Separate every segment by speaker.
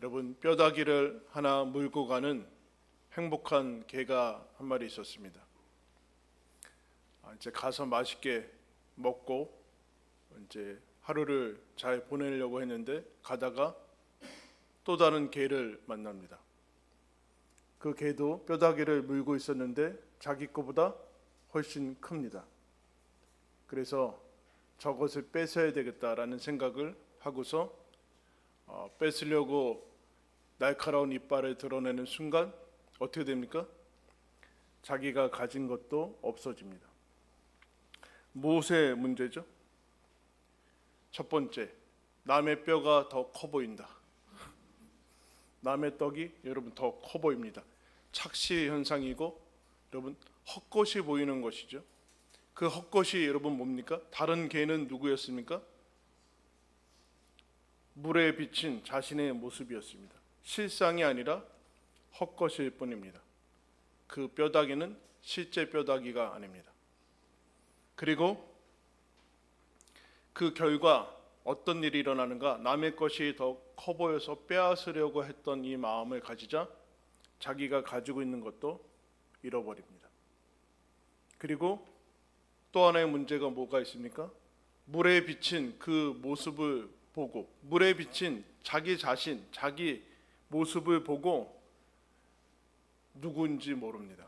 Speaker 1: 여러분, 뼈다귀를 하나 물고 가는 행복한 개가 한 마리 있었습니다. 이제 가서 맛있게 먹고 이제 하루를 잘 보내려고 했는데 가다가 또 다른 개를 만납니다. 그 개도 뼈다귀를 물고 있었는데 자기 거보다 훨씬 큽니다. 그래서 저것을 뺏어야 되겠다라는 생각을 하고서 뺏으려고 날카로운 이빨을 드러내는 순간 어떻게 됩니까? 자기가 가진 것도 없어집니다. 무엇의 문제죠? 첫 번째, 남의 뼈가 더 커 보인다. 남의 떡이 여러분 더 커 보입니다. 착시 현상이고 여러분 헛것이 보이는 것이죠. 그 헛것이 여러분 뭡니까? 다른 개는 누구였습니까? 물에 비친 자신의 모습이었습니다. 실상이 아니라 헛것일 뿐입니다. 그 뼈다귀는 실제 뼈다귀가 아닙니다. 그리고 그 결과 어떤 일이 일어나는가? 남의 것이 더 커 보여서 빼앗으려고 했던 이 마음을 가지자 자기가 가지고 있는 것도 잃어버립니다. 그리고 또 하나의 문제가 뭐가 있습니까? 물에 비친 그 모습을 보고, 물에 비친 자기 자신, 자기 모습을 보고 누구인지 모릅니다.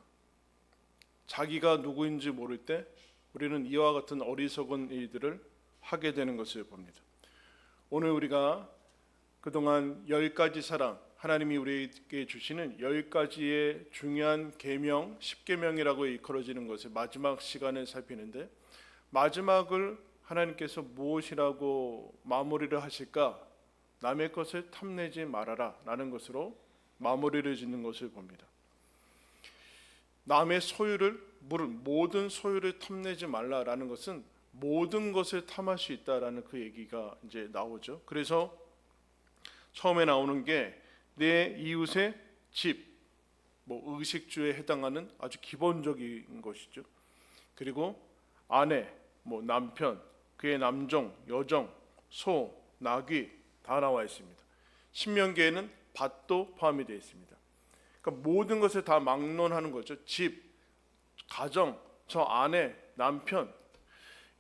Speaker 1: 자기가 누구인지 모를 때 우리는 이와 같은 어리석은 일들을 하게 되는 것을 봅니다. 오늘 우리가 그동안 10가지 사랑, 하나님이 우리에게 주시는 10가지의 중요한 계명, 10계명이라고 일컬어지는 것을 마지막 시간에 살피는데, 마지막을 하나님께서 무엇이라고 마무리를 하실까? 남의 것을 탐내지 말아라 라는 것으로 마무리를 짓는 것을 봅니다. 남의 소유를, 모든 소유를 탐내지 말라라는 것은 모든 것을 탐할 수 있다라는 그 얘기가 이제 나오죠. 그래서 처음에 나오는 게 내 이웃의 집, 의식주에 해당하는 아주 기본적인 것이죠. 그리고 아내, 남편, 그의 남종, 여종, 소, 나귀 다 나와 있습니다. 신명기에는 밭도 포함이 되어 있습니다. 그러니까 모든 것을 다 막론하는 거죠. 집, 가정, 저 아내, 남편.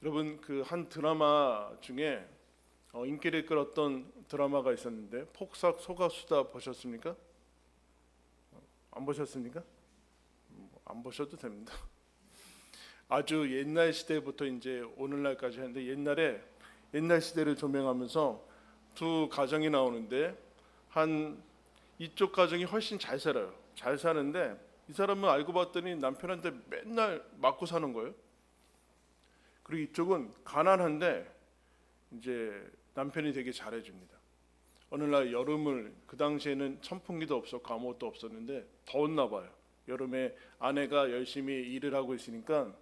Speaker 1: 여러분 그 한 드라마 중에 인기를 끌었던 드라마가 있었는데 폭삭 소가수다 보셨습니까? 안 보셨습니까? 안 보셔도 됩니다. 아주 옛날 시대부터 이제 오늘날까지 하는데 옛날 시대를 조명하면서 두 가정이 나오는데 이쪽 가정이 훨씬 잘 살아요. 잘 사는데 이 사람은 알고 봤더니 남편한테 맨날 맞고 사는 거예요. 그리고 이쪽은 가난한데 이제 남편이 되게 잘해줍니다. 어느 날 여름을, 그 당시에는 선풍기도 없었고 아무것도 없었는데 더웠나 봐요. 여름에 아내가 열심히 일을 하고 있으니까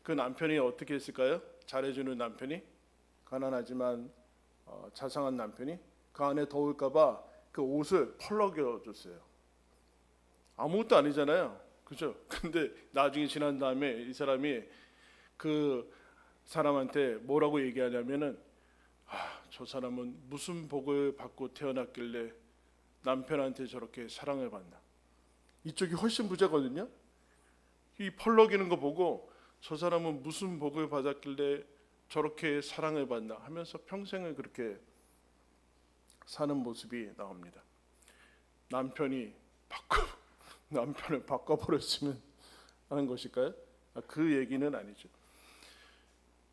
Speaker 1: 그 남편이 어떻게 했을까요? 잘해주는 남편이, 가난하지만 자상한 남편이 그 안에 더울까 봐 그 옷을 펄럭여 줬어요. 아무것도 아니잖아요, 그죠? 근데 나중에 지난 다음에 이 사람이 그 사람한테 뭐라고 얘기하냐면은, 저 사람은 무슨 복을 받고 태어났길래 남편한테 저렇게 사랑을 받나. 이쪽이 훨씬 부자거든요. 이 펄럭이는 거 보고 저 사람은 무슨 복을 받았길래 저렇게 사랑을 받나 하면서 평생을 그렇게 사는 모습이 나옵니다. 남편을 바꿔버렸으면 하는 것일까요? 그 얘기는 아니죠.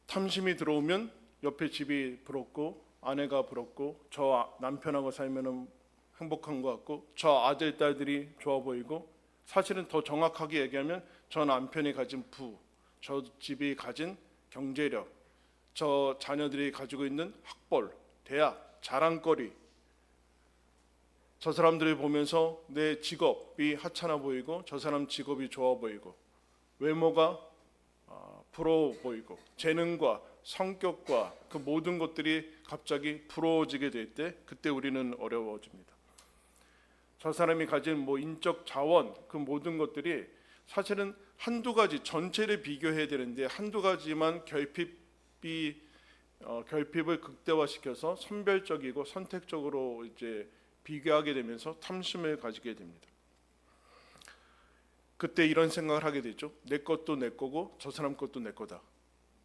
Speaker 1: 탐심이 들어오면 옆에 집이 부럽고 아내가 부럽고 저 남편하고 살면 행복한 것 같고 저 아들 딸들이 좋아 보이고, 사실은 더 정확하게 얘기하면 저 남편이 가진 저 집이 가진 경제력, 저 자녀들이 가지고 있는 학벌, 대학, 자랑거리, 저 사람들을 보면서 내 직업이 하찮아 보이고 저 사람 직업이 좋아 보이고 외모가 부러워 보이고 재능과 성격과 그 모든 것들이 갑자기 부러워지게 될 때 그때 우리는 어려워집니다. 저 사람이 가진 인적 자원, 그 모든 것들이 사실은 한두 가지, 전체를 비교해야 되는데 한두 가지만 결핍을 극대화시켜서 선별적이고 선택적으로 이제 비교하게 되면서 탐심을 가지게 됩니다. 그때 이런 생각을 하게 되죠. 내 것도 내 거고 저 사람 것도 내 거다.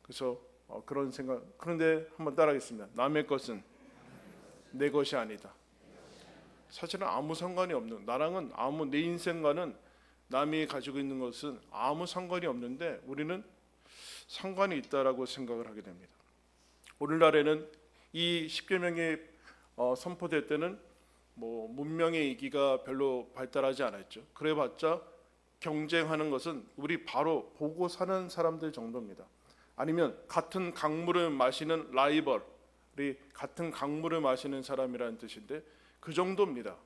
Speaker 1: 그래서 그런 생각. 그런데 한번 따라하겠습니다. 남의 것은 내 것이 아니다. 사실은 아무 상관이 없는, 나랑은 내 인생과는 남이 가지고 있는 것은 아무 상관이 없는데 우리는 상관이 있다라고 생각을 하게 됩니다. 오늘날에는 이 십계명이 선포될 때는 문명의 이기가 별로 발달하지 않았죠. 그래봤자 경쟁하는 것은 우리 바로 보고 사는 사람들 정도입니다. 아니면 같은 강물을 마시는 라이벌이 같은 강물을 마시는 사람이라는 뜻인데 그 정도입니다.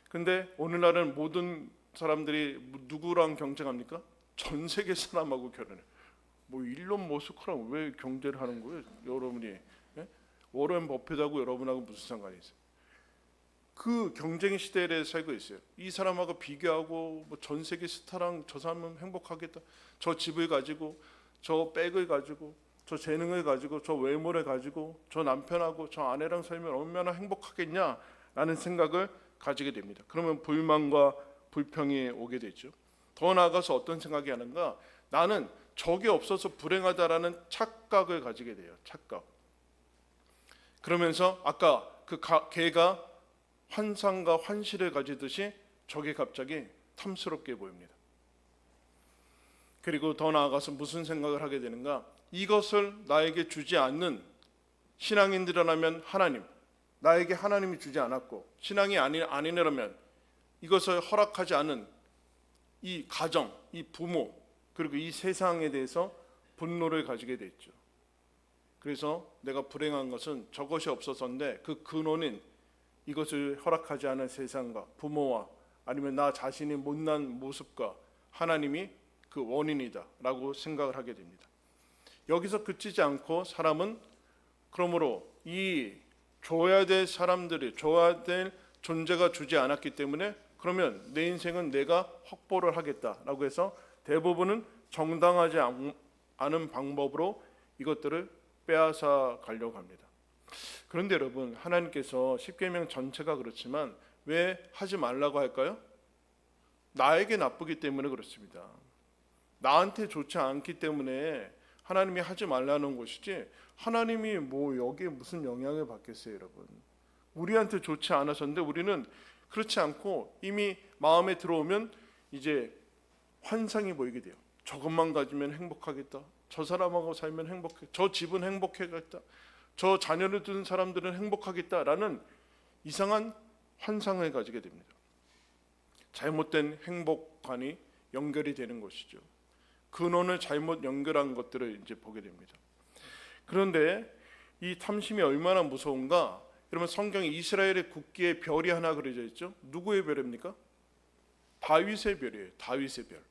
Speaker 1: 근데 오늘날은 모든 사람들이 누구랑 경쟁합니까? 전 세계 사람하고 결혼해. 일론 머스크랑 왜 경쟁을 하는 거예요? 여러분이 워런 버핏하고 여러분하고 무슨 상관이 있어요? 그 경쟁 시대에 살고 있어요. 이 사람하고 비교하고 전 세계 스타랑 저 사람은 행복하겠다. 저 집을 가지고, 저 백을 가지고, 저 재능을 가지고, 저 외모를 가지고, 저 남편하고 저 아내랑 살면 얼마나 행복하겠냐라는 생각을 가지게 됩니다. 그러면 불만과 불평이 오게 되죠. 더 나아가서 어떤 생각이 하는가? 나는 적이 없어서 불행하다라는 착각을 가지게 돼요. 착각. 그러면서 아까 개가 환상과 환시를 가지듯이 적이 갑자기 탐스럽게 보입니다. 그리고 더 나아가서 무슨 생각을 하게 되는가? 이것을 나에게 주지 않는 신앙인들이라면 하나님, 나에게 하나님이 주지 않았고 신앙이 아니라면 이것을 허락하지 않은 이 가정, 이 부모, 그리고 이 세상에 대해서 분노를 가지게 됐죠. 그래서 내가 불행한 것은 저것이 없어서인데 그 근원인 이것을 허락하지 않은 세상과 부모와 아니면 나 자신이 못난 모습과 하나님이 그 원인이다 라고 생각을 하게 됩니다. 여기서 그치지 않고 사람은 그러므로 이 줘야 될 사람들이 줘야 될 존재가 주지 않았기 때문에 그러면 내 인생은 내가 확보를 하겠다라고 해서 대부분은 정당하지 않은 방법으로 이것들을 빼앗아 가려고 합니다. 그런데 여러분, 하나님께서 십계명 전체가 그렇지만 왜 하지 말라고 할까요? 나에게 나쁘기 때문에 그렇습니다. 나한테 좋지 않기 때문에 하나님이 하지 말라는 것이지 하나님이 여기에 무슨 영향을 받겠어요, 여러분. 우리한테 좋지 않아서인데 우리는 그렇지 않고 이미 마음에 들어오면 이제 환상이 보이게 돼요. 저것만 가지면 행복하겠다. 저 사람하고 살면 행복해. 저 집은 행복해겠다. 저 자녀를 둔 사람들은 행복하겠다라는 이상한 환상을 가지게 됩니다. 잘못된 행복관이 연결이 되는 것이죠. 근원을 잘못 연결한 것들을 이제 보게 됩니다. 그런데 이 탐심이 얼마나 무서운가? 여러분, 성경에 이스라엘의 국기에 별이 하나 그려져 있죠. 누구의 별입니까? 다윗의 별이에요. 다윗의 별.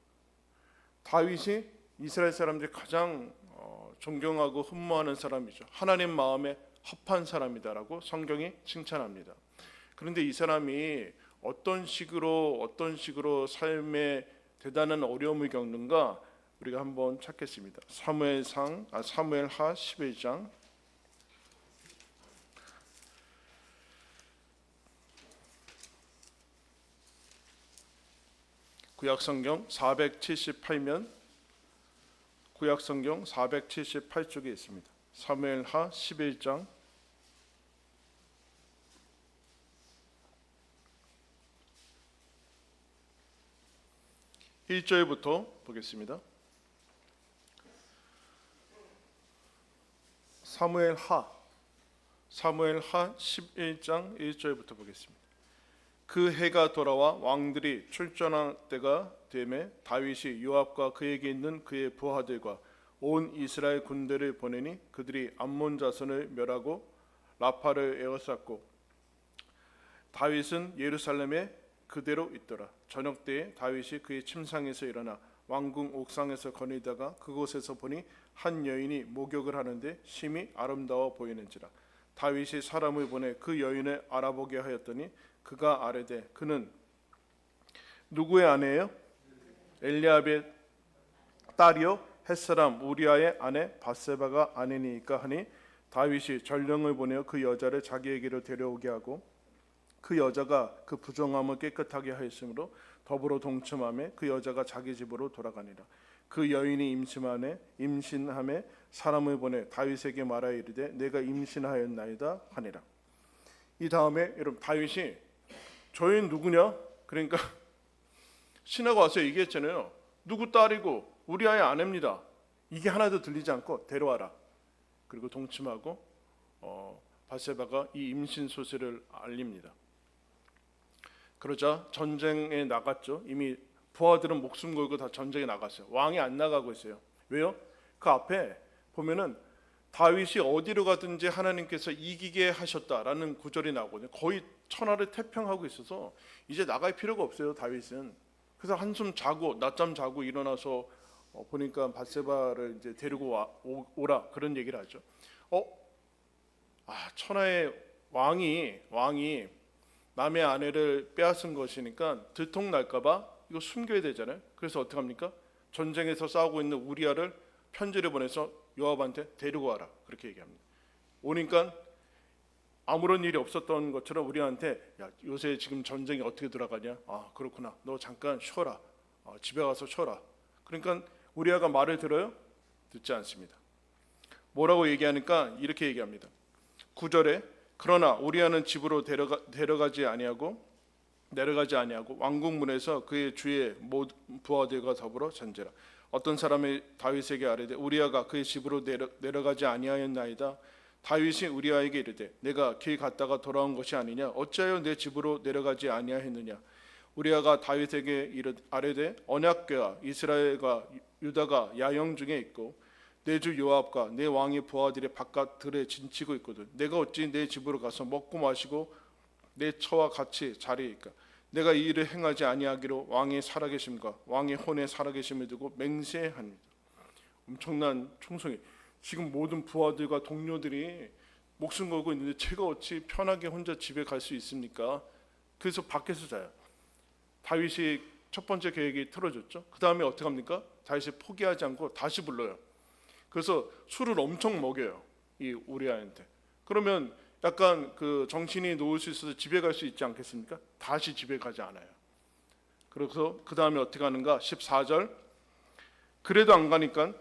Speaker 1: 다윗이 이스라엘 사람들이 가장 존경하고 흠모하는 사람이죠. 하나님 마음에 합한 사람이다라고 성경이 칭찬합니다. 그런데 이 사람이 어떤 식으로 삶에 대단한 어려움을 겪는가 우리가 한번 찾겠습니다. 사무엘하 11장 구약성경 478면 구약성경 478쪽에 있습니다. 사무엘하 11장 1절부터 보겠습니다. 사무엘하 11장 1절부터 보겠습니다. 그 해가 돌아와 왕들이 출전할 때가 되매 다윗이 요압과 그에게 있는 그의 부하들과 온 이스라엘 군대를 보내니 그들이 암몬 자손을 멸하고 라파를 에워쌌고 다윗은 예루살렘에 그대로 있더라. 저녁 때에 다윗이 그의 침상에서 일어나 왕궁 옥상에서 거닐다가 그곳에서 보니 한 여인이 목욕을 하는데 심히 아름다워 보이는지라. 다윗이 사람을 보내 그 여인을 알아보게 하였더니 그가 아뢰되 그는 누구의 아내예요? 엘리압의 딸이요 햇사람 우리아의 아내 바세바가 아내니까 하니 다윗이 전령을 보내어 그 여자를 자기에게로 데려오게 하고 그 여자가 그 부정함을 깨끗하게 하였으므로 더불어 동침하며 그 여자가 자기 집으로 돌아가니라. 그 여인이 임신함에 사람을 보내 다윗에게 말하여 이르되 내가 임신하였나이다 하니라. 이 다음에 여러분 다윗이 저 여인 누구냐? 그러니까 신하가 와서 얘기했잖아요. 누구 딸이고 우리아의 아내입니다. 이게 하나도 들리지 않고 데려와라. 그리고 동침하고 바세바가 이 임신 소식을 알립니다. 그러자 전쟁에 나갔죠. 이미 부하들은 목숨 걸고 다 전쟁에 나갔어요. 왕이 안 나가고 있어요. 왜요? 그 앞에 보면은 다윗이 어디로 가든지 하나님께서 이기게 하셨다라는 구절이 나오거든요. 거의 천하를 태평하고 있어서 이제 나갈 필요가 없어요, 다윗은. 그래서 한숨 자고 낮잠 자고 일어나서 보니까 바세바를 이제 데리고 오라 그런 얘기를 하죠. 천하의 왕이 남의 아내를 빼앗은 것이니까 들통날까봐 이거 숨겨야 되잖아요. 그래서 어떻게 합니까? 전쟁에서 싸우고 있는 우리아를 편지를 보내서 요압한테 데리고 와라 그렇게 얘기합니다. 오니까 아무런 일이 없었던 것처럼 우리한테 야 요새 지금 전쟁이 어떻게 돌아가냐? 아 그렇구나. 너 잠깐 쉬어라. 집에 가서 쉬어라. 그러니까 우리아가 말을 들어요? 듣지 않습니다. 뭐라고 얘기하니까 이렇게 얘기합니다. 9절에 그러나 우리아는 집으로 내려가지 아니하고 왕궁문에서 그의 주의 부하들과 더불어 잔지라. 어떤 사람이 다윗에게 아뢰되 우리아가 그의 집으로 내려가지 아니하였나이다. 다윗이 우리아에게 이르되 내가 길 갔다가 돌아온 것이 아니냐? 어찌하여 내 집으로 내려가지 아니하였느냐? 우리아가 다윗에게 아뢰되 언약궤와 이스라엘과 유다가 야영 중에 있고 내 주 요압과 내 왕의 부하들이 바깥 들에 진치고 있거든. 내가 어찌 내 집으로 가서 먹고 마시고 내 처와 같이 자리이까? 내가 이 일을 행하지 아니하기로 왕의 살아계심과 왕의 혼의 살아계심을 두고 맹세합니다. 엄청난 총성이. 지금 모든 부하들과 동료들이 목숨 걸고 있는데 제가 어찌 편하게 혼자 집에 갈 수 있습니까? 그래서 밖에서 자요. 다윗이 첫 번째 계획이 틀어졌죠. 그 다음에 어떻게 합니까? 다윗이 포기하지 않고 다시 불러요. 그래서 술을 엄청 먹여요. 이 우리아한테. 그러면 약간 그 정신이 놓을 수 있어서 집에 갈 수 있지 않겠습니까? 다시 집에 가지 않아요. 그래서 그 다음에 어떻게 하는가? 14절. 그래도 안 가니까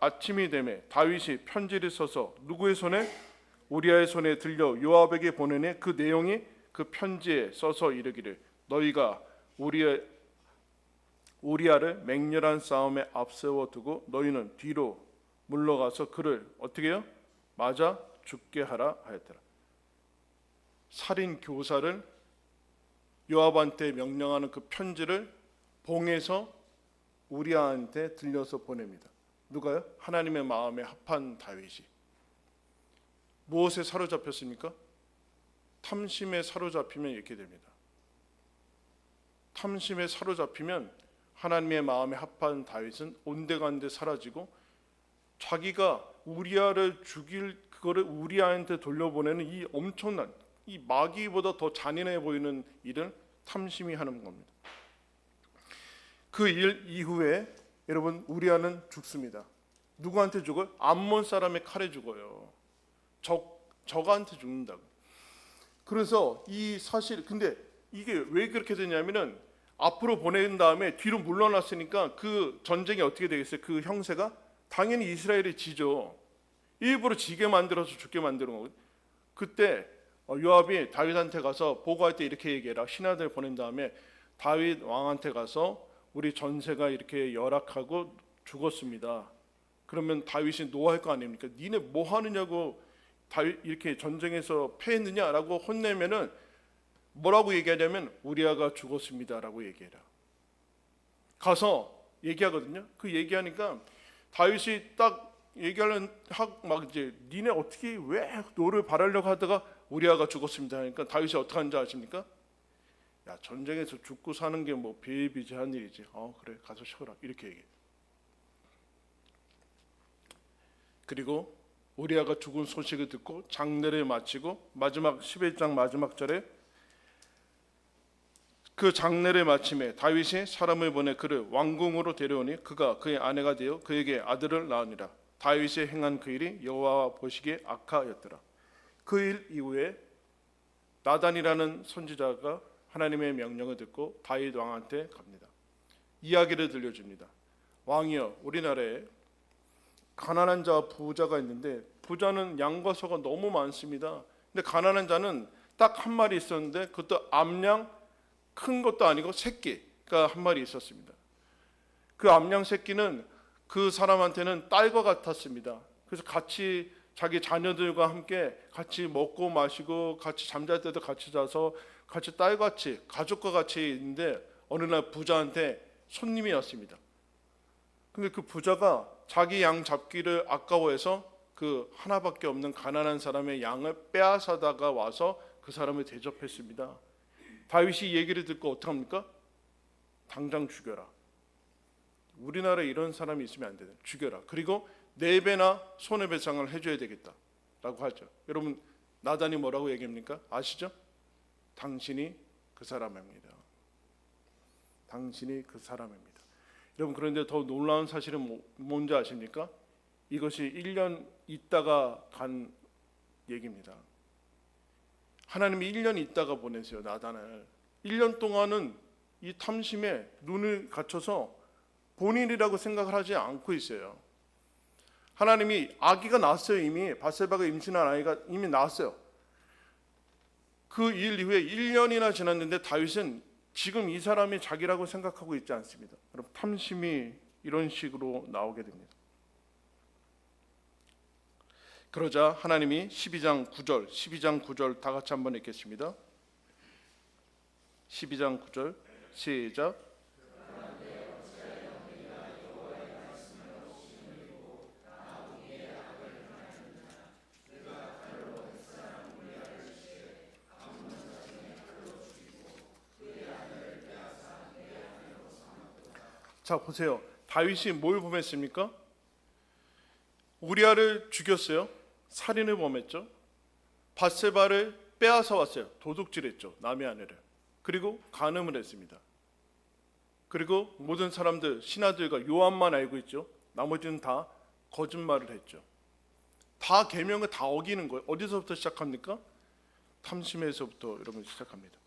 Speaker 1: 아침이 되매 다윗이 편지를 써서 누구의 손에? 우리아의 손에 들려 요압에게 보내니 그 내용이 그 편지에 써서 이르기를 너희가 우리아를 맹렬한 싸움에 앞세워 두고 너희는 뒤로 물러가서 그를 어떻게 해요? 맞아 죽게 하라 하였더라. 살인 교사를 요압한테 명령하는 그 편지를 봉해서 우리아한테 들려서 보냅니다. 누가요? 하나님의 마음에 합한 다윗이. 무엇에 사로잡혔습니까? 탐심에 사로잡히면 이렇게 됩니다. 탐심에 사로잡히면 하나님의 마음에 합한 다윗은 온데간데 사라지고 자기가 우리아를 죽일 그거를 우리아한테 돌려보내는 이 엄청난 이 마귀보다 더 잔인해 보이는 일을 탐심이 하는 겁니다. 그 일 이후에 여러분 우리아는 죽습니다. 누구한테 죽어요? 암몬 사람의 칼에 죽어요. 적한테 죽는다고. 그래서 이 사실 근데 이게 왜 그렇게 되냐면은 앞으로 보낸 다음에 뒤로 물러났으니까 그 전쟁이 어떻게 되겠어요? 그 형세가 당연히 이스라엘이 지죠. 일부러 지게 만들어서 죽게 만드는 거거든요. 그때 요압이 다윗한테 가서 보고할 때 이렇게 얘기해라. 신하들 보낸 다음에 다윗 왕한테 가서 우리 전세가 이렇게 열악하고 죽었습니다. 그러면 다윗이 노할 거 아닙니까? 니네 뭐 하느냐고 다윗 이렇게 전쟁에서 패했느냐라고 혼내면은 뭐라고 얘기하냐면 우리아가 죽었습니다라고 얘기해라. 가서 얘기하거든요. 그 얘기하니까 다윗이 딱 얘기하는 막 이제 니네 어떻게 왜 노를 바라려고 하다가 우리아가 죽었습니다 하니까 다윗이 어떻게 하는지 아십니까? 야 전쟁에서 죽고 사는 게 뭐 비일비재한 일이지. 그래 가서 쉬어라 이렇게 얘기해. 그리고 우리아가 죽은 소식을 듣고 장례를 마치고 마지막 11장 마지막 절에 그 장례를 마침에 다윗이 사람을 보내 그를 왕궁으로 데려오니 그가 그의 아내가 되어 그에게 아들을 낳으니라. 다윗이 행한 그 일이 여호와 보시기에 악하였더라. 그 일 이후에 나단이라는 선지자가 하나님의 명령을 듣고 다윗 왕한테 갑니다. 이야기를 들려줍니다. 왕이여, 우리나라에 가난한 자와 부자가 있는데 부자는 양과 소가 너무 많습니다. 근데 가난한 자는 딱 한 마리 있었는데 그것도 암양, 큰 것도 아니고 새끼가 한 마리 있었습니다. 그 암양 새끼는 그 사람한테는 딸과 같았습니다. 그래서 같이 자기 자녀들과 함께 같이 먹고 마시고 같이 잠잘 때도 같이 자서 같이 딸같이 가족과 같이 있는데 어느 날 부자한테 손님이 왔습니다. 근데 그 부자가 자기 양 잡기를 아까워해서 그 하나밖에 없는 가난한 사람의 양을 빼앗아다가 와서 그 사람을 대접했습니다. 다윗이 얘기를 듣고 어떡합니까? 당장 죽여라. 우리나라에 이런 사람이 있으면 안 되는, 죽여라. 그리고 4배나 손해배상을 해줘야 되겠다라고 하죠. 여러분, 나단이 뭐라고 얘기합니까? 아시죠? 당신이 그 사람입니다. 당신이 그 사람입니다. 여러분, 그런데 더 놀라운 사실은 뭔지 아십니까? 이것이 1년 있다가 간 얘기입니다. 하나님이 1년 있다가 보내세요, 나단을. 1년 동안은 이 탐심에 눈을 갖춰서 본인이라고 생각을 하지 않고 있어요. 하나님이 아기가 낳았어요. 이미 밧세바가 임신한 아이가 이미 낳았어요. 그 일 이후에 1년이나 지났는데 다윗은 지금 이 사람이 자기라고 생각하고 있지 않습니다. 여러분, 탐심이 이런 식으로 나오게 됩니다. 그러자 하나님이 12장 9절 다 같이 한번 읽겠습니다. 12장 9절 시작. 자, 보세요. 다윗이 뭘 범했습니까? 우리아를 죽였어요. 살인을 범했죠. 밧세바를 빼앗아 왔어요. 도둑질했죠. 남의 아내를. 그리고 간음을 했습니다. 그리고 모든 사람들, 신하들과 요압만 알고 있죠. 나머지는 다 거짓말을 했죠. 다 계명을 다 어기는 거예요. 어디서부터 시작합니까? 탐심에서부터 여러분 시작합니다.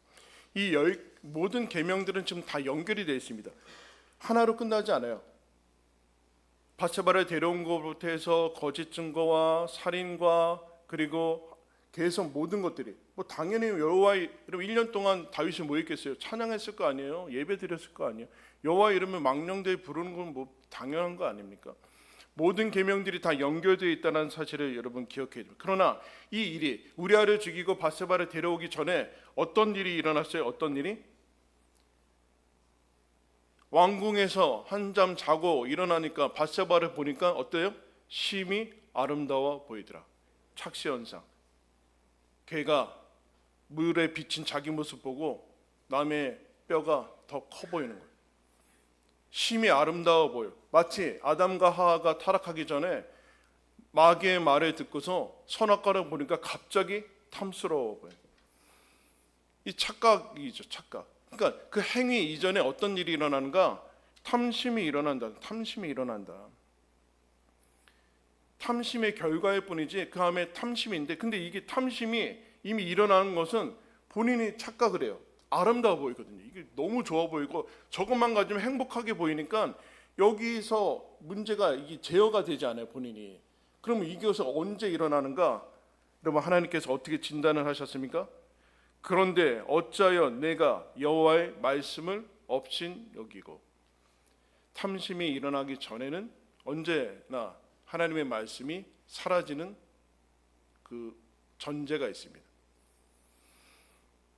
Speaker 1: 이 모든 계명들은 지금 다 연결이 되어 있습니다. 하나로 끝나지 않아요. 밧세바를 데려온 것부터 해서 거짓 증거와 살인과 그리고 계속 모든 것들이 당연히 여호와의 이름 1년 동안 다윗이 뭐 했겠어요? 찬양했을 거 아니에요? 예배 드렸을 거 아니에요? 여호와의 이름을 망령되이 부르는 건 당연한 거 아닙니까? 모든 계명들이 다 연결되어 있다는 사실을 여러분 기억해야 됩니다. 그러나 이 일이 우리아를 죽이고 밧세바를 데려오기 전에 어떤 일이 일어났어요? 어떤 일이? 왕궁에서 한잠 자고 일어나니까 밧세바를 보니까 어때요? 심히 아름다워 보이더라. 착시현상. 걔가 물에 비친 자기 모습 보고 남의 뼈가 더 커 보이는 거예요. 심히 아름다워 보여. 마치 아담과 하와가 타락하기 전에 마귀의 말을 듣고서 선악과를 보니까 갑자기 탐스러워 보여요. 이 착각이죠, 착각. 그러니까 그 행위 이전에 어떤 일이 일어나는가? 탐심이 일어난다. 탐심이 일어난다. 탐심의 결과일 뿐이지 그 다음에 탐심인데, 근데 이게 탐심이 이미 일어나는 것은 본인이 착각을 해요. 아름다워 보이거든요. 이게 너무 좋아 보이고 저것만 가지면 행복하게 보이니까 여기서 문제가 이게 제어가 되지 않아요, 본인이. 그러면 이것이 언제 일어나는가? 여러분, 하나님께서 어떻게 진단을 하셨습니까? 그런데 어찌하여 내가 여호와의 말씀을 업신 여기고. 탐심이 일어나기 전에는 언제나 하나님의 말씀이 사라지는 그 전제가 있습니다.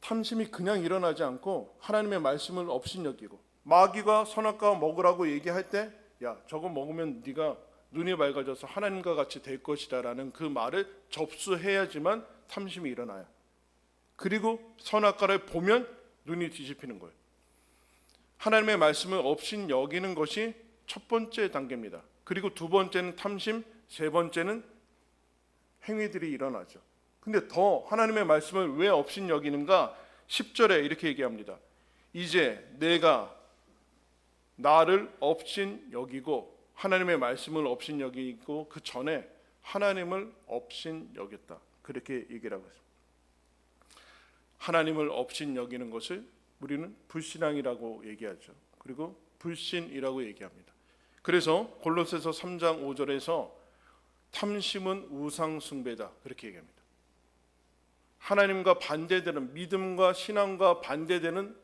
Speaker 1: 탐심이 그냥 일어나지 않고 하나님의 말씀을 업신 여기고, 마귀가 선악과 먹으라고 얘기할 때 야, 저거 먹으면 네가 눈이 밝아져서 하나님과 같이 될 것이다 라는 그 말을 접수해야지만 탐심이 일어나요. 그리고 선악과를 보면 눈이 뒤집히는 거예요. 하나님의 말씀을 업신 여기는 것이 첫 번째 단계입니다. 그리고 두 번째는 탐심, 세 번째는 행위들이 일어나죠. 근데 더 하나님의 말씀을 왜 업신 여기는가? 10절에 이렇게 얘기합니다. 이제 내가 나를 업신 여기고, 하나님의 말씀을 업신 여기고 그 전에 하나님을 업신 여겼다. 그렇게 얘기를 하고 있습니다. 하나님을 업신 여기는 것을 우리는 불신앙이라고 얘기하죠. 그리고 불신이라고 얘기합니다. 그래서 골로새서 3장 5절에서 탐심은 우상 숭배다 그렇게 얘기합니다. 하나님과 반대되는, 믿음과 신앙과 반대되는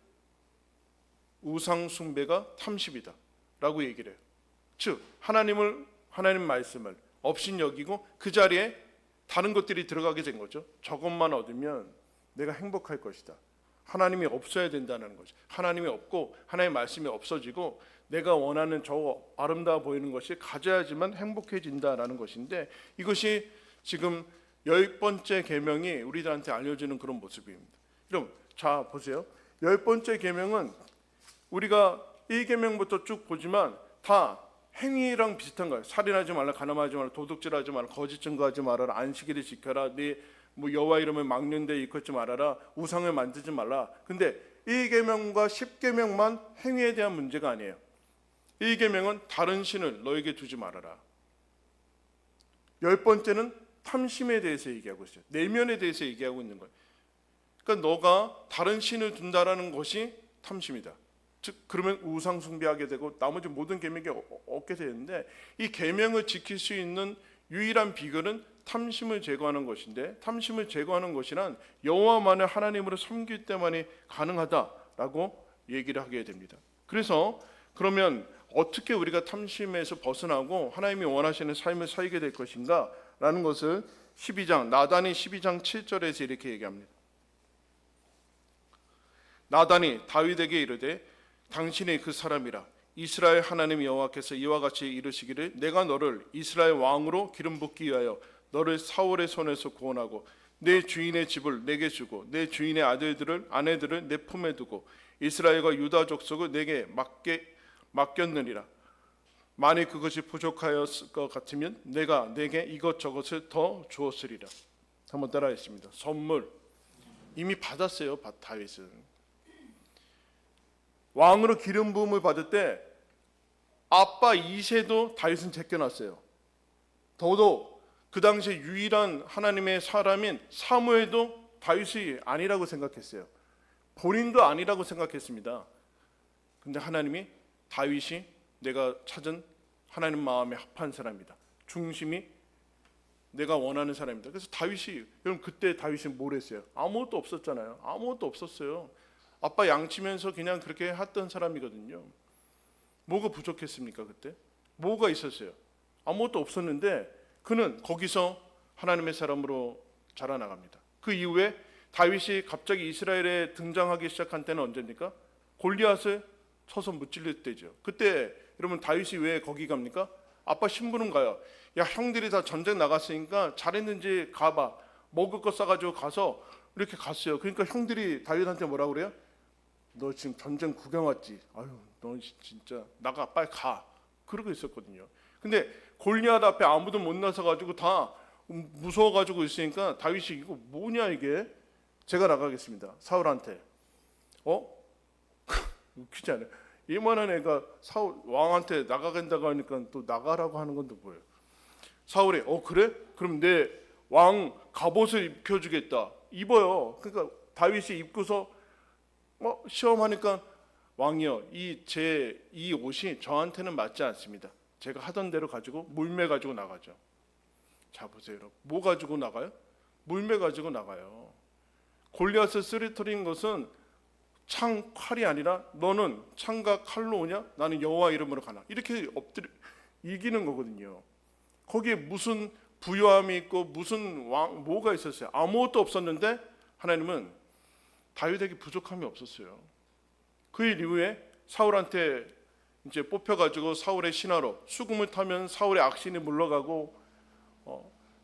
Speaker 1: 우상 숭배가 탐심이다 라고 얘기를 해요. 즉 하나님 말씀을 업신 여기고 그 자리에 다른 것들이 들어가게 된 거죠. 저것만 얻으면 내가 행복할 것이다. 하나님이 없어야 된다는 거죠. 하나님이 없고 하나님의 말씀이 없어지고 내가 원하는 저 아름다워 보이는 것이 가져야지만 행복해진다라는 것인데, 이것이 지금 10번째 계명이 우리들한테 알려주는 그런 모습입니다. 그럼 자 보세요. 10번째 계명은 우리가 1계명부터 쭉 보지만 다 행위랑 비슷한 거예요. 살인하지 말라, 간음하지 말라, 도둑질하지 말라, 거짓 증거하지 말아라, 안식일을 지켜라, 네 여호와 이름을 막는 데 일컫지 말아라, 우상을 만들지 말라. 근데 1계명과 10계명만 행위에 대한 문제가 아니에요. 1계명은 다른 신을 너에게 두지 말아라. 10번째는 탐심에 대해서 얘기하고 있어요. 내면에 대해서 얘기하고 있는 거예요. 그러니까 너가 다른 신을 둔다라는 것이 탐심이다. 즉 그러면 우상 숭배하게 되고 나머지 모든 계명이 얻게 되는데, 이 계명을 지킬 수 있는 유일한 비결은 탐심을 제거하는 것인데, 탐심을 제거하는 것이란 여호와만을 하나님으로 섬길 때만이 가능하다라고 얘기를 하게 됩니다. 그래서 그러면 어떻게 우리가 탐심에서 벗어나고 하나님이 원하시는 삶을 살게 될 것인가 라는 것을 나단이 12장 7절에서 이렇게 얘기합니다. 나단이 다윗에게 이르되 당신이 그 사람이라. 이스라엘 하나님 여호와께서 이와 같이 이르시기를 내가 너를 이스라엘 왕으로 기름 붓기 위하여 너를 사울의 손에서 구원하고 내 주인의 집을 내게 주고 내 주인의 아내들을 내 품에 두고 이스라엘과 유다 족속을 내게 맡겼느니라. 만일 그것이 부족하였을 것 같으면 내가 내게 이것저것을 더 주었으리라. 한번 따라하겠습니다. 선물 이미 받았어요. 다윗은 왕으로 기름 부음을 받을 때 아빠 이새도 다윗은 제껴놨어요. 더더욱 그 당시 유일한 하나님의 사람인 사무엘도 다윗이 아니라고 생각했어요. 본인도 아니라고 생각했습니다. 근데 하나님이 다윗이 내가 찾은 하나님 마음에 합한 사람이다. 중심이 내가 원하는 사람이다. 그래서 다윗이, 여러분 그때 다윗이 뭘 했어요? 아무것도 없었잖아요. 아무것도 없었어요. 아빠 양치면서 그냥 그렇게 했던 사람이거든요. 뭐가 부족했습니까? 그때 뭐가 있었어요? 아무것도 없었는데 그는 거기서 하나님의 사람으로 자라나갑니다. 그 이후에 다윗이 갑자기 이스라엘에 등장하기 시작한 때는 언제입니까? 골리앗을 쳐서 무찔릴 때죠. 그때 여러분 다윗이 왜 거기 갑니까? 아빠 신부는 가요. 야, 형들이 다 전쟁 나갔으니까 잘했는지 가봐. 먹을 거 싸가지고 가서 이렇게 갔어요. 그러니까 형들이 다윗한테 뭐라고 그래요? 너 지금 전쟁 구경 왔지? 아유, 너 진짜 나가, 빨리 가. 그러고 있었거든요. 근데 골리앗 앞에 아무도 못 나서 가지고 다 무서워 가지고 있으니까 다윗이 이거 뭐냐 이게? 제가 나가겠습니다. 사울한테. 웃기지 않아요? 이만한 애가 사울 왕한테 나가겠다고 하니까 또 나가라고 하는 건 또 뭐예요? 사울이 그래? 그럼 내 왕 갑옷을 입혀주겠다. 입어요. 그러니까 다윗이 입고서 시험하니까 왕이요, 이 옷이 저한테는 맞지 않습니다. 제가 하던 대로 가지고 물매 가지고 나가죠. 자 보세요, 여러분. 뭐 가지고 나가요? 물매 가지고 나가요. 골리앗을 쓰러뜨린 것은 칼이 아니라 너는 창과 칼로 오냐? 나는 여호와 이름으로 가나. 이렇게 이기는 거거든요. 거기에 무슨 부요함이 있고 무슨 뭐가 있었어요? 아무것도 없었는데 하나님은 다윗에게 부족함이 없었어요. 그 일 이후에 사울한테 이제 뽑혀가지고 사울의 신하로 수금을 타면 사울의 악신이 물러가고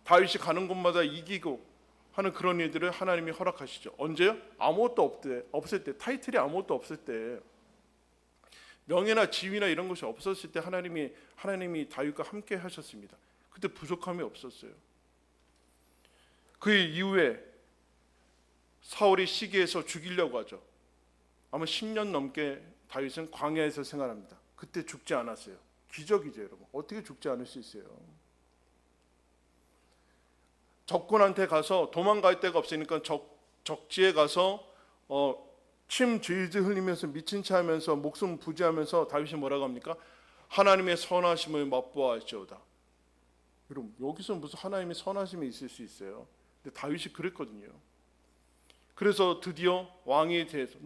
Speaker 1: 다윗이 가는 곳마다 이기고 하는 그런 일들을 하나님이 허락하시죠. 언제요? 아무것도 없을 때, 타이틀이 아무것도 없을 때, 명예나 지위나 이런 것이 없었을 때 하나님이 다윗과 함께 하셨습니다. 그때 부족함이 없었어요. 그 이후에 사울이 시기해서 죽이려고 하죠. 아마 10년 넘게 다윗은 광야에서 생활합니다. 그때 죽지 않았어요. 기적이죠, 여러분. 어떻게 죽지 않을 수 있어요? 적군한테 가서 도망갈 데가 없으니까 적지에 가서 침 질질 흘리면서 미친 체 하면서 목숨 부지하면서 다윗이 뭐라고 합니까? 하나님의 선하심을 맛보아할지어다. 여러분, 여기서 무슨 하나님의 선하심이 있을 수 있어요? 근데 다윗이 그랬거든요. 그래서 드디어 왕에 대해서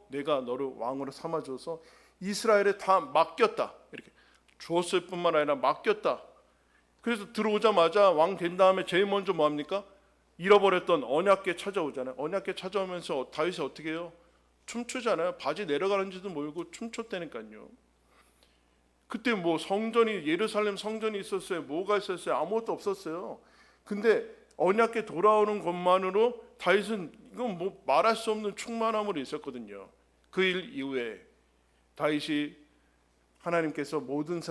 Speaker 1: 내가 너를 왕으로 삼아줘서 이스라엘에 다 맡겼다, 이렇게 주었을 뿐만 아니라 맡겼다. 그래서 들어오자마자 왕 된 다음에 제일 먼저 뭐 합니까? 잃어버렸던 언약궤 찾아오잖아요. 언약궤 찾아오면서 다윗이 어떻게 해요? 춤추잖아요. 바지 내려가는지도 모르고 춤췄다니까요. 그때 뭐 성전이, 예루살렘 성전이 있었어요? 뭐가 있었어요? 아무것도 없었어요. 근데 언약궤 돌아오는 것만으로 다윗은 이건 뭐 말할 수 없는 충만함으로 있었거든요. 그 일 이후에 다윗이 하나님께서 모든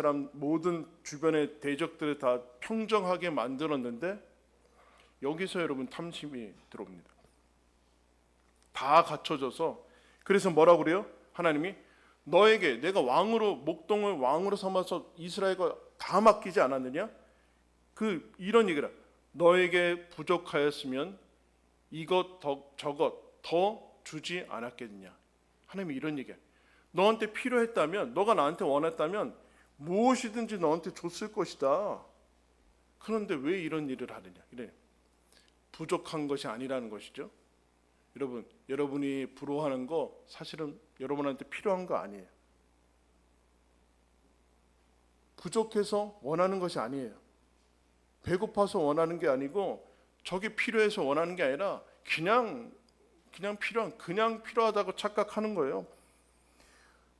Speaker 1: 주변의 대적들을 다 평정하게 만들었는데, 여기서 여러분 탐심이 들어옵니다. 다 갖춰져서, 그래서 뭐라고 그래요? 하나님이 너에게 내가 목동을 왕으로 삼아서 이스라엘과 다 맡기지 않았느냐? 이런 얘기라. 너에게 부족하였으면 이것 저것 더 주지 않았겠느냐? 하나님이 이런 얘기야. 너한테 필요했다면, 너가 나한테 원했다면 무엇이든지 너한테 줬을 것이다. 그런데 왜 이런 일을 하느냐? 이래. 부족한 것이 아니라는 것이죠. 여러분, 여러분이 부러워하는 거 사실은 여러분한테 필요한 거 아니에요. 부족해서 원하는 것이 아니에요. 배고파서 원하는 게 아니고, 저게 필요해서 원하는 게 아니라 그냥 필요하다고 착각하는 거예요.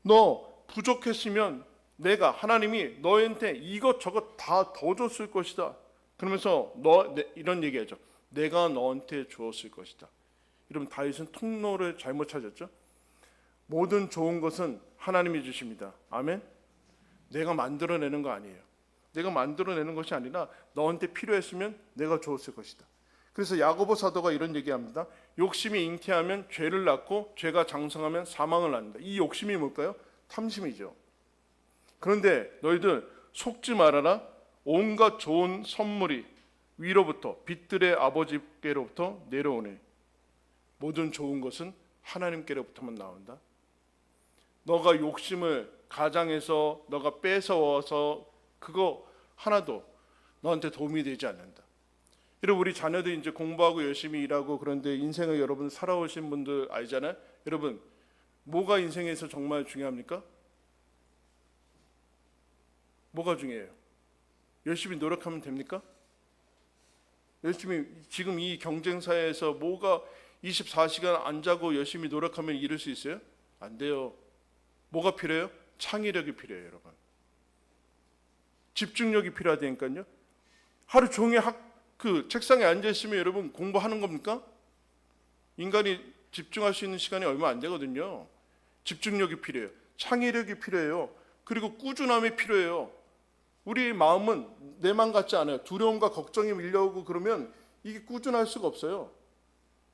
Speaker 1: 너 부족했으면 하나님이 너한테 이것저것 다 더 줬을 것이다. 그러면서 이런 얘기하죠. 내가 너한테 주었을 것이다. 여러분, 다윗은 통로를 잘못 찾았죠. 모든 좋은 것은 하나님이 주십니다. 아멘. 내가 만들어내는 거 아니에요. 내가 만들어내는 것이 아니라 너한테 필요했으면 내가 주었을 것이다. 그래서 야고보 사도가 이런 얘기합니다. 욕심이 잉태하면 죄를 낳고 죄가 장성하면 사망을 낳는다. 이 욕심이 뭘까요? 탐심이죠. 그런데 너희들 속지 말아라. 온갖 좋은 선물이 위로부터 빛들의 아버지께로부터 내려오네. 모든 좋은 것은 하나님께로부터만 나온다. 너가 욕심을 가장해서 너가 뺏어와서 그거 하나도 너한테 도움이 되지 않는다. 여러분, 우리 자녀들이 이제 공부하고 열심히 일하고, 그런데 인생을 여러분 살아오신 분들 알잖아요. 여러분, 뭐가 인생에서 정말 중요합니까? 뭐가 중요해요? 열심히 노력하면 됩니까? 열심히, 지금 이 경쟁사회에서 24시간 안 자고 열심히 노력하면 이룰 수 있어요? 안 돼요. 뭐가 필요해요? 창의력이 필요해요, 여러분. 집중력이 필요하다니까요. 하루 종일 책상에 앉아 있으면 여러분 공부하는 겁니까? 인간이 집중할 수 있는 시간이 얼마 안 되거든요. 집중력이 필요해요. 창의력이 필요해요. 그리고 꾸준함이 필요해요. 우리 마음은 내 맘 같지 않아요. 두려움과 걱정이 밀려오고 그러면 이게 꾸준할 수가 없어요.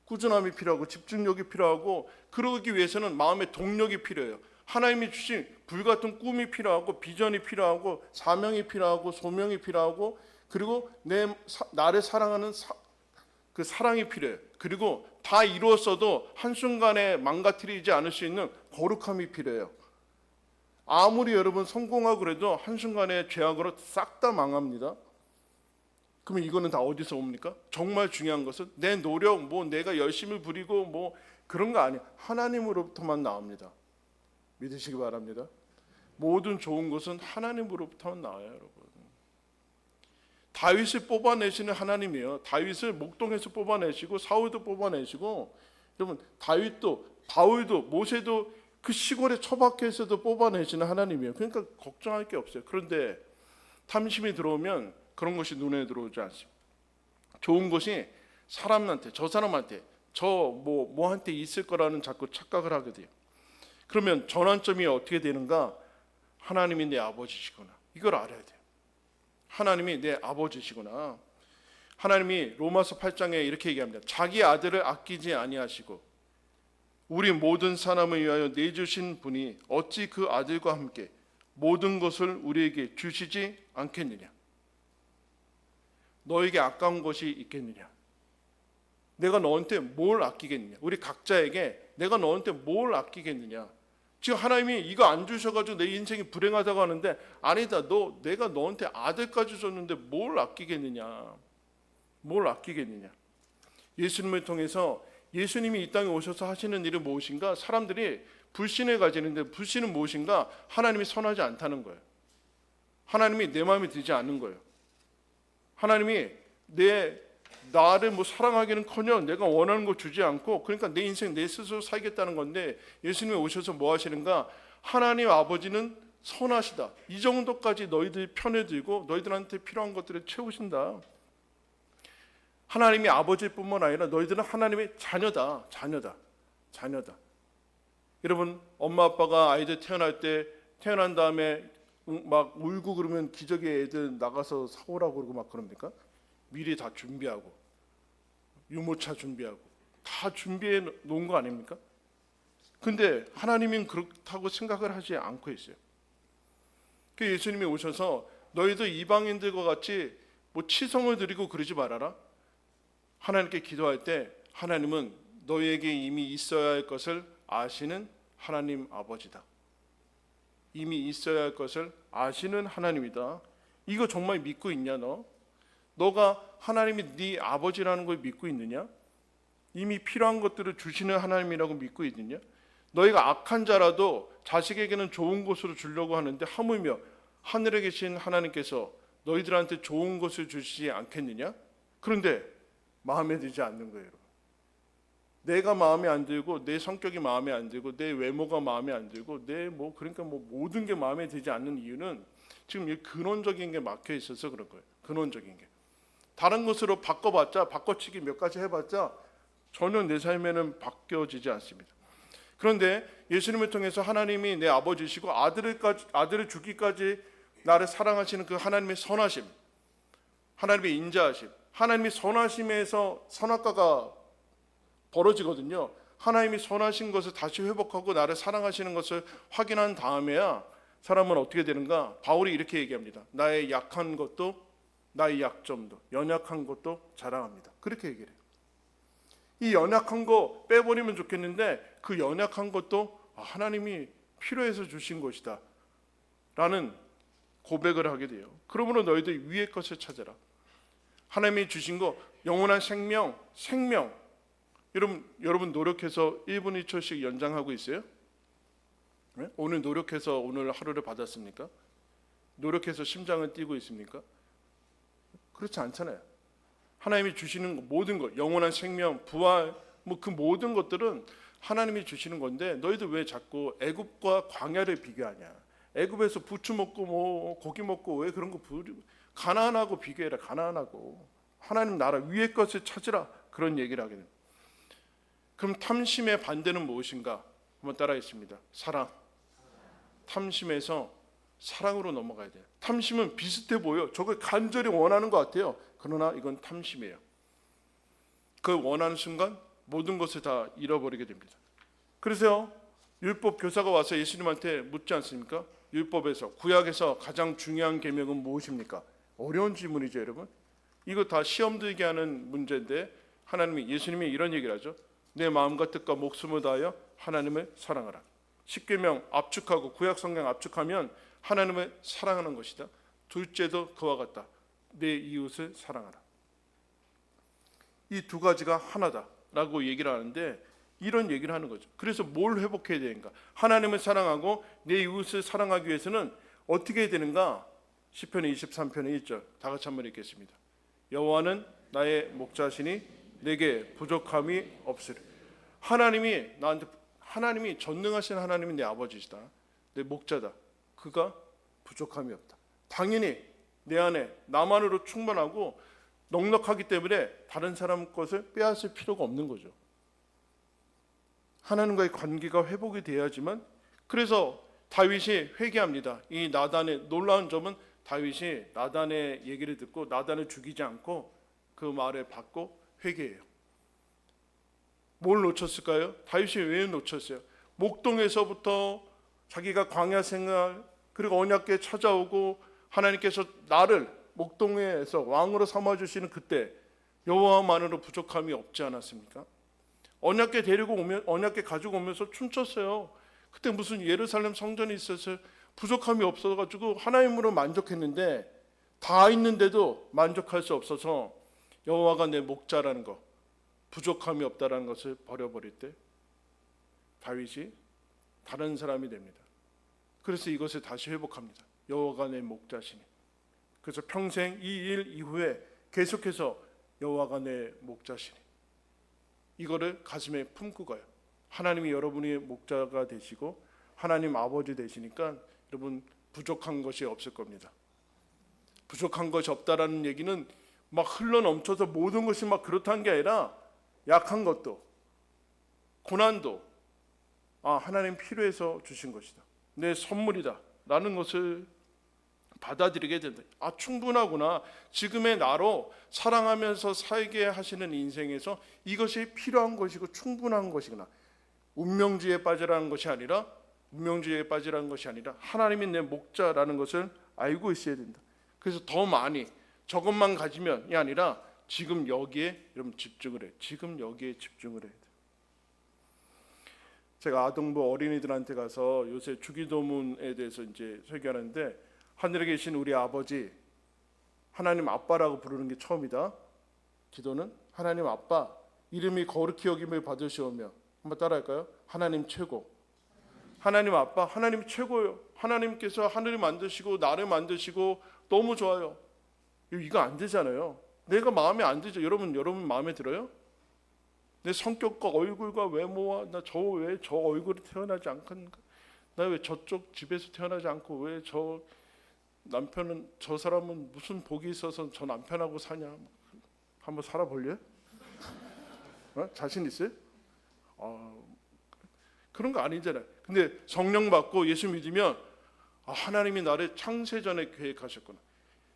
Speaker 1: 꾸준함이 필요하고 집중력이 필요하고, 그러기 위해서는 마음의 동력이 필요해요. 하나님이 주신 불같은 꿈이 필요하고, 비전이 필요하고, 사명이 필요하고, 소명이 필요하고, 그리고 나를 사랑하는 그 사랑이 필요해요. 그리고 다 이루었어도 한순간에 망가뜨리지 않을 수 있는 거룩함이 필요해요. 아무리 여러분 성공하고 그래도 한순간에 죄악으로 싹 다 망합니다. 그러면 이거는 다 어디서 옵니까? 정말 중요한 것은 내 노력, 내가 열심히 부리고 그런 거 아니에요. 하나님으로부터만 나옵니다. 믿으시기 바랍니다. 모든 좋은 것은 하나님으로부터만 나와요, 여러분. 다윗을 뽑아내시는 하나님이에요. 다윗을 목동에서 뽑아내시고, 사울도 뽑아내시고, 여러분, 다윗도, 바울도, 모세도 그 시골의 처박혀서도 뽑아내시는 하나님이에요. 그러니까 걱정할 게 없어요. 그런데 탐심이 들어오면 그런 것이 눈에 들어오지 않습니다. 좋은 것이 사람한테, 저 사람한테, 뭐한테 있을 거라는 자꾸 착각을 하게 돼요. 그러면 전환점이 어떻게 되는가? 하나님이 내 아버지시구나. 이걸 알아야 돼요. 하나님이 내 아버지시구나. 하나님이 로마서 8장에 이렇게 얘기합니다. 자기 아들을 아끼지 아니하시고 우리 모든 사람을 위하여 내주신 분이 어찌 그 아들과 함께 모든 것을 우리에게 주시지 않겠느냐? 너에게 아까운 것이 있겠느냐? 내가 너한테 뭘 아끼겠느냐? 우리 각자에게 내가 너한테 뭘 아끼겠느냐? 지금 하나님이 이거 안 주셔가지고 내 인생이 불행하다고 하는데 아니다. 내가 너한테 아들까지 줬는데 뭘 아끼겠느냐? 뭘 아끼겠느냐? 예수님을 통해서 예수님이 이 땅에 오셔서 하시는 일은 무엇인가? 사람들이 불신을 가지는데 불신은 무엇인가? 하나님이 선하지 않다는 거예요. 하나님이 내 마음에 들지 않는 거예요. 하나님이 나를 사랑하기는커녕 내가 원하는 거 주지 않고, 그러니까 내 인생 내 스스로 살겠다는 건데, 예수님이 오셔서 뭐 하시는가? 하나님 아버지는 선하시다. 이 정도까지 너희들 편에 들고 너희들한테 필요한 것들을 채우신다. 하나님이 아버지일 뿐만 아니라 너희들은 하나님의 자녀다. 여러분, 엄마 아빠가 아이들 태어난 다음에 막 울고 그러면 기저귀에 애들 나가서 사오라고 그러고 막 그럽니까? 미리 다 준비하고 유모차 준비하고 다 준비해 놓은 거 아닙니까? 근데 하나님은 그렇다고 생각을 하지 않고 있어요. 그 예수님이 오셔서 너희도 이방인들과 같이 치성을 드리고 그러지 말아라. 하나님께 기도할 때 하나님은 너희에게 이미 있어야 할 것을 아시는 하나님 아버지다. 이미 있어야 할 것을 아시는 하나님이다. 이거 정말 믿고 있냐 너? 너가 하나님이 네 아버지라는 걸 믿고 있느냐? 이미 필요한 것들을 주시는 하나님이라고 믿고 있느냐? 너희가 악한 자라도 자식에게는 좋은 것으로 주려고 하는데 하물며 하늘에 계신 하나님께서 너희들한테 좋은 것을 주시지 않겠느냐? 그런데 마음에 들지 않는 거예요. 내가 마음에 안 들고 내 성격이 마음에 안 들고 내 외모가 마음에 안 들고 그러니까 모든 게 마음에 들지 않는 이유는 지금 이 근원적인 게 막혀 있어서 그런 거예요. 근원적인 게. 다른 것으로 바꿔치기 몇 가지 해봤자 전혀 내 삶에는 바뀌어지지 않습니다. 그런데 예수님을 통해서 하나님이 내 아버지시고 아들을 주기까지 나를 사랑하시는 그 하나님의 선하심, 하나님의 인자하심, 하나님의 선하심에서 선악과가 벌어지거든요. 하나님이 선하신 것을 다시 회복하고 나를 사랑하시는 것을 확인한 다음에야 사람은 어떻게 되는가? 바울이 이렇게 얘기합니다. 나의 약한 것도 나의 약점도 연약한 것도 자랑합니다. 그렇게 얘기를 해요. 이 연약한 거 빼버리면 좋겠는데 그 연약한 것도 하나님이 필요해서 주신 것이다 라는 고백을 하게 돼요. 그러므로 너희들 위의 것을 찾아라. 하나님이 주신 거 영원한 생명. 여러분 노력해서 1분 1초씩 연장하고 있어요? 네? 오늘 노력해서 오늘 하루를 받았습니까? 노력해서 심장을 뛰고 있습니까? 그렇지 않잖아요. 하나님이 주시는 모든 것, 영원한 생명, 부활, 그 모든 것들은 하나님이 주시는 건데 너희들 왜 자꾸 애굽과 광야를 비교하냐? 애굽에서 부추 먹고 고기 먹고 왜 그런 거 가나안하고 비교해라. 가나안하고 하나님 나라 위의 것을 찾으라. 그런 얘기를 하게 됩니다. 그럼 탐심의 반대는 무엇인가? 한번 따라하겠습니다. 사랑. 탐심에서 사랑으로 넘어가야 돼요. 탐심은 비슷해 보여. 저걸 간절히 원하는 것 같아요. 그러나 이건 탐심이에요. 그 원하는 순간 모든 것을 다 잃어버리게 됩니다. 그래서 율법 교사가 와서 예수님한테 묻지 않습니까? 율법에서 구약에서 가장 중요한 계명은 무엇입니까? 어려운 질문이죠, 여러분. 이거 다 시험 들게 하는 문제인데 예수님이 이런 얘기를 하죠. 내 마음과 뜻과 목숨을 다하여 하나님을 사랑하라. 십계명 압축하고 구약 성경 압축하면 하나님을 사랑하는 것이다. 둘째도 그와 같다. 내 이웃을 사랑하라. 이 두 가지가 하나다라고 얘기를 하는데 이런 얘기를 하는 거죠. 그래서 뭘 회복해야 되는가? 하나님을 사랑하고 내 이웃을 사랑하기 위해서는 어떻게 해야 되는가? 시편 23편의 1절 다 같이 한번 읽겠습니다. 여호와는 나의 목자시니 내게 부족함이 없으리. 하나님이 전능하신 하나님이 내 아버지시다. 내 목자다. 그가 부족함이 없다. 당연히 내 안에 나만으로 충분하고 넉넉하기 때문에 다른 사람 것을 빼앗을 필요가 없는 거죠. 하나님과의 관계가 회복이 돼야지만. 그래서 다윗이 회개합니다. 이 나단의 놀라운 점은 다윗이 나단의 얘기를 듣고 나단을 죽이지 않고 그 말을 받고 회개해요. 뭘 놓쳤을까요? 다윗이 왜 놓쳤어요? 목동에서부터 자기가 광야 생활 그리고 언약궤 찾아오고 하나님께서 나를 목동에서 왕으로 삼아주시는 그때 여호와만으로 부족함이 없지 않았습니까? 언약궤 데리고 오면 언약궤 가지고 오면서 춤췄어요. 그때 무슨 예루살렘 성전이 있어서 부족함이 없어가지고 하나님으로 만족했는데 다 있는데도 만족할 수 없어서 여호와가 내 목자라는 거, 부족함이 없다라는 것을 버려버릴 때 다윗이 다른 사람이 됩니다. 그래서 이것을 다시 회복합니다. 여호와가 내 목자시니. 그래서 평생 이 일 이후에 계속해서 여호와가 내 목자시니 이거를 가슴에 품고 가요. 하나님이 여러분의 목자가 되시고 하나님 아버지 되시니까 여러분 부족한 것이 없을 겁니다. 부족한 것이 없다라는 얘기는 막 흘러 넘쳐서 모든 것이 막 그렇다는 게 아니라 약한 것도 고난도 하나님 필요해서 주신 것이다. 내 선물이다 라는 것을 받아들이게 된다. 충분하구나. 지금의 나로 사랑하면서 살게 하시는 인생에서 이것이 필요한 것이고 충분한 것이구나. 운명주의에 빠지라는 것이 아니라 하나님이 내 목자라는 것을 알고 있어야 된다. 그래서 더 많이 저것만 가지면이 아니라 지금 여기에 여러분 집중을 해. 지금 여기에 집중을 해야 돼. 제가 아동부 어린이들한테 가서 요새 주기도문에 대해서 이제 설교하는데 하늘에 계신 우리 아버지, 하나님 아빠라고 부르는 게 처음이다. 기도는 하나님 아빠, 이름이 거룩히 여김을 받으시오며, 한번 따라할까요? 하나님 최고. 하나님 아빠, 하나님 최고요. 하나님께서 하늘을 만드시고 나를 만드시고 너무 좋아요. 이거 안 되잖아요. 내가 마음에 안 들죠. 여러분 마음에 들어요? 내 성격과 얼굴과 외모와 나 왜 저 얼굴이 태어나지 않건가? 나 왜 저쪽 집에서 태어나지 않고 왜 저 남편은 저 사람은 무슨 복이 있어서 저 남편하고 사냐? 한번 살아볼래? 자신 있어요? 그런 거 아니잖아요. 근데 성령 받고 예수 믿으면 하나님이 나를 창세전에 계획하셨구나.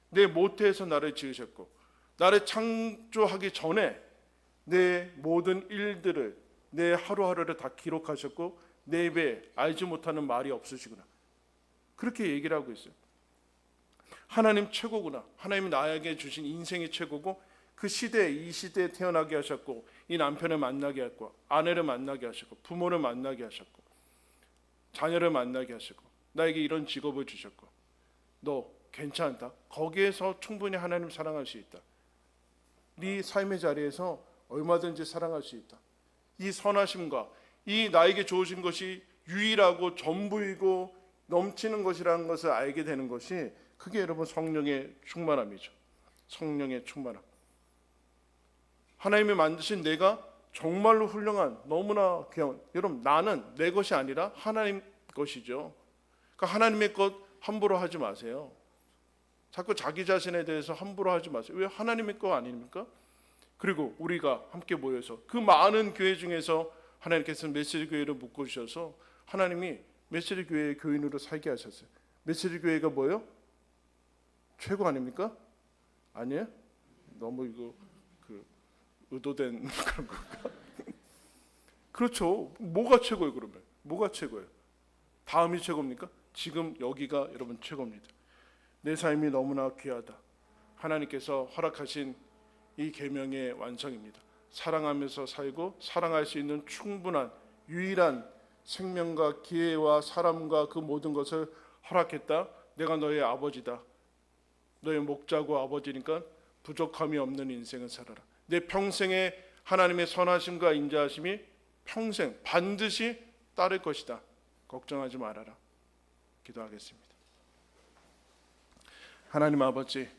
Speaker 1: 내 모태에서 나를 지으셨고 나를 창조하기 전에 내 모든 일들을 내 하루하루를 다 기록하셨고 내 입에 알지 못하는 말이 없으시구나. 그렇게 얘기를 하고 있어요. 하나님 최고구나. 하나님이 나에게 주신 인생이 최고고 그 시대에 이 시대에 태어나게 하셨고 이 남편을 만나게 했고 아내를 만나게 하셨고 부모를 만나게 하셨고 자녀를 만나게 하셨고 나에게 이런 직업을 주셨고 너 괜찮다. 거기에서 충분히 하나님 사랑할 수 있다. 네 삶의 자리에서 얼마든지 사랑할 수 있다. 이 선하심과 이 나에게 주어진 것이 유일하고 전부이고 넘치는 것이라는 것을 알게 되는 것이 그게 여러분 성령의 충만함이죠. 성령의 충만함. 하나님이 만드신 내가 정말로 훌륭한 너무나 귀한 여러분 나는 내 것이 아니라 하나님 것이죠. 그러니까 하나님의 것 함부로 하지 마세요. 자꾸 자기 자신에 대해서 함부로 하지 마세요. 왜 하나님의 것 아닙니까? 그리고 우리가 함께 모여서 그 많은 교회 중에서 하나님께서 메시지 교회를 묶어주셔서 하나님이 메시지 교회의 교인으로 살게 하셨어요. 메시지 교회가 뭐예요? 최고 아닙니까? 아니에요? 너무 이거 의도된 그런 건가? 그렇죠. 뭐가 최고예요 그러면? 뭐가 최고예요? 다음이 최고입니까? 지금 여기가 여러분 최고입니다. 내 삶이 너무나 귀하다. 하나님께서 허락하신 이 계명의 완성입니다. 사랑하면서 살고 사랑할 수 있는 충분한 유일한 생명과 기회와 사람과 그 모든 것을 허락했다. 내가 너의 아버지다. 너의 목자고 아버지니까 부족함이 없는 인생을 살아라. 내 평생에 하나님의 선하심과 인자하심이 평생 반드시 따를 것이다. 걱정하지 말아라. 기도하겠습니다. 하나님 아버지